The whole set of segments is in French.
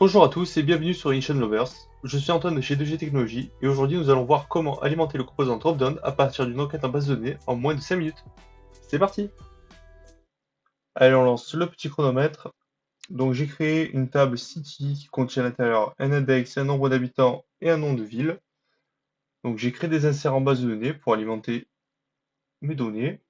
Bonjour à tous et bienvenue sur Inchon Lovers. Je suis Antoine de chez 2G Technologies et aujourd'hui nous allons voir comment alimenter le composant Dropdown à partir d'une enquête en base de données en moins de 5 minutes. C'est parti! Allez, on lance le petit chronomètre. Donc j'ai créé une table City qui contient à l'intérieur un index, un nombre d'habitants et un nom de ville. Donc j'ai créé des inserts en base de données pour alimenter mes données.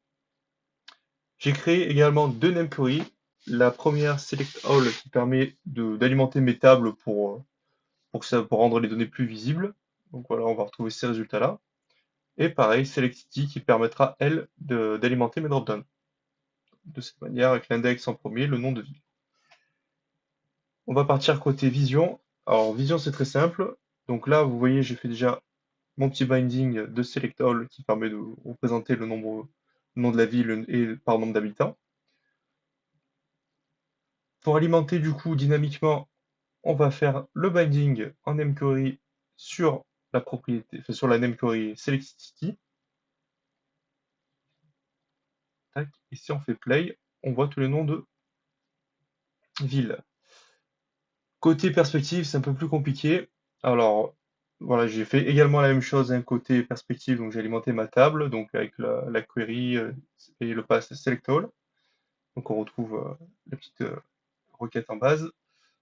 J'ai créé également deux name queries. La première Select All qui permet d'alimenter mes tables pour rendre les données plus visibles. Donc voilà, on va retrouver ces résultats-là. Et pareil, Selectity qui permettra, elle, d'alimenter mes dropdowns. De cette manière, avec l'index en premier, le nom de ville. On va partir côté vision. Alors, vision, c'est très simple. Donc là, vous voyez, j'ai fait déjà mon petit binding de select all qui permet de représenter le nom de la ville et par nombre d'habitants. Pour alimenter du coup dynamiquement, on va faire le binding en namequery sur la propriété, enfin, sur la namequery selectity. Tac. Et si on fait play, on voit tous les noms de villes. Côté perspective, c'est un peu plus compliqué. Alors, voilà, j'ai fait également la même chose hein, côté perspective, donc j'ai alimenté ma table, donc avec la query et le pass select all. Donc on retrouve la petite requête en base.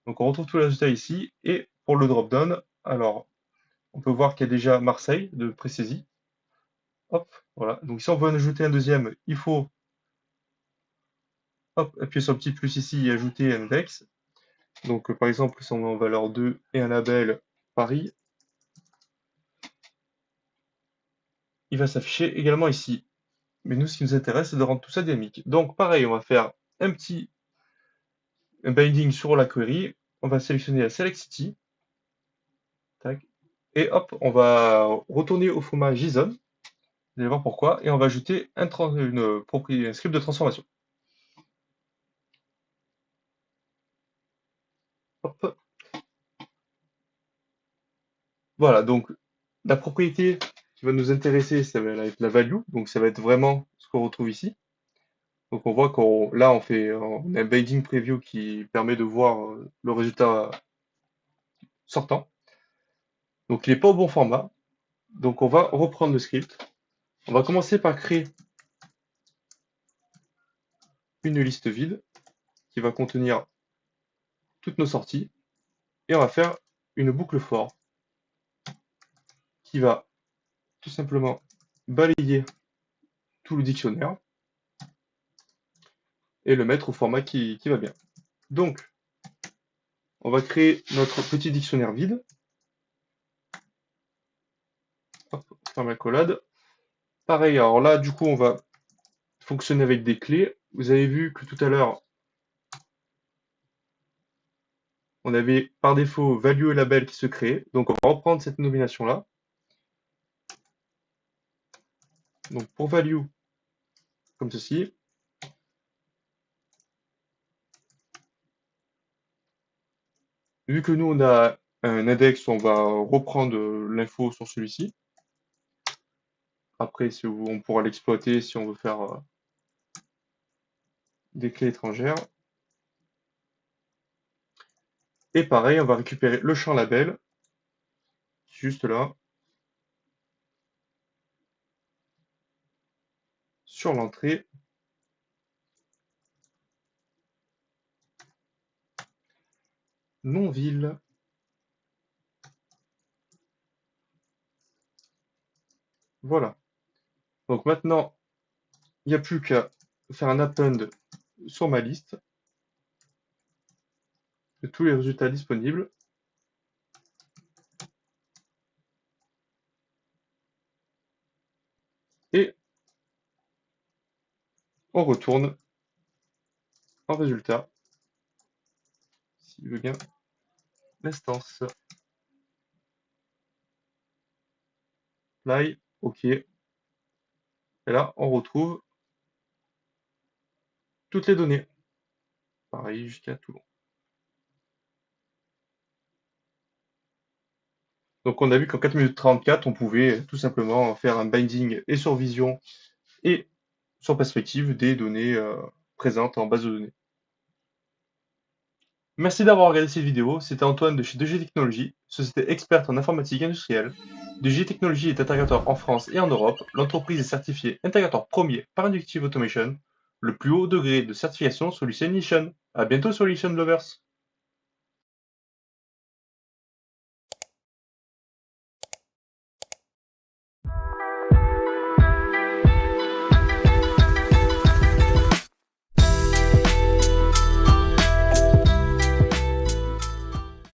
Donc on retrouve tous les résultats ici. Et pour le drop-down, alors on peut voir qu'il y a déjà Marseille de présaisie. Hop, voilà. Donc si on veut en ajouter un deuxième, il faut hop, appuyer sur le petit plus ici et ajouter un index. Donc par exemple, si on met en valeur 2 et un label Paris, il va s'afficher également ici. Mais nous, ce qui nous intéresse, c'est de rendre tout ça dynamique. Donc, pareil, on va faire un petit binding sur la query. On va sélectionner la Select City. Tac. Et hop, on va retourner au format JSON. Vous allez voir pourquoi. Et on va ajouter un script de transformation. Hop. Voilà, donc la propriété qui va nous intéresser, ça va être la value. Donc, ça va être vraiment ce qu'on retrouve ici. Donc, on voit qu'on là, on a un binding preview qui permet de voir le résultat sortant. Donc, il n'est pas au bon format. Donc on va reprendre le script. On va commencer par créer une liste vide qui va contenir toutes nos sorties. Et on va faire une boucle for qui va tout simplement balayer tout le dictionnaire et le mettre au format qui va bien. Donc, on va créer notre petit dictionnaire vide. Hop, ferme la collade. Pareil, alors là, du coup, on va fonctionner avec des clés. Vous avez vu que tout à l'heure, on avait par défaut value et label qui se créent. Donc, on va reprendre cette nomination-là. Donc, pour value, comme ceci. Vu que nous, on a un index, on va reprendre l'info sur celui-ci. Après, si on pourra l'exploiter si on veut faire des clés étrangères. Et pareil, on va récupérer le champ label, juste là, sur l'entrée. Non-ville. Voilà. Donc maintenant, il n'y a plus qu'à faire un append sur ma liste de tous les résultats disponibles. Et on retourne en résultat, s'il veut bien, l'instance. Apply, OK. Et là, on retrouve toutes les données. Pareil jusqu'à Toulon. Donc on a vu qu'en 4 minutes 34, on pouvait tout simplement faire un binding et sur Vision et sur Perspective des données présentes en base de données. Merci d'avoir regardé cette vidéo, c'était Antoine de chez 2G Technologies, société experte en informatique industrielle. 2G Technologies est intégrateur en France et en Europe. L'entreprise est certifiée intégrateur premier par Inductive Automation, le plus haut degré de certification Solution Nation. À bientôt Solution Lovers!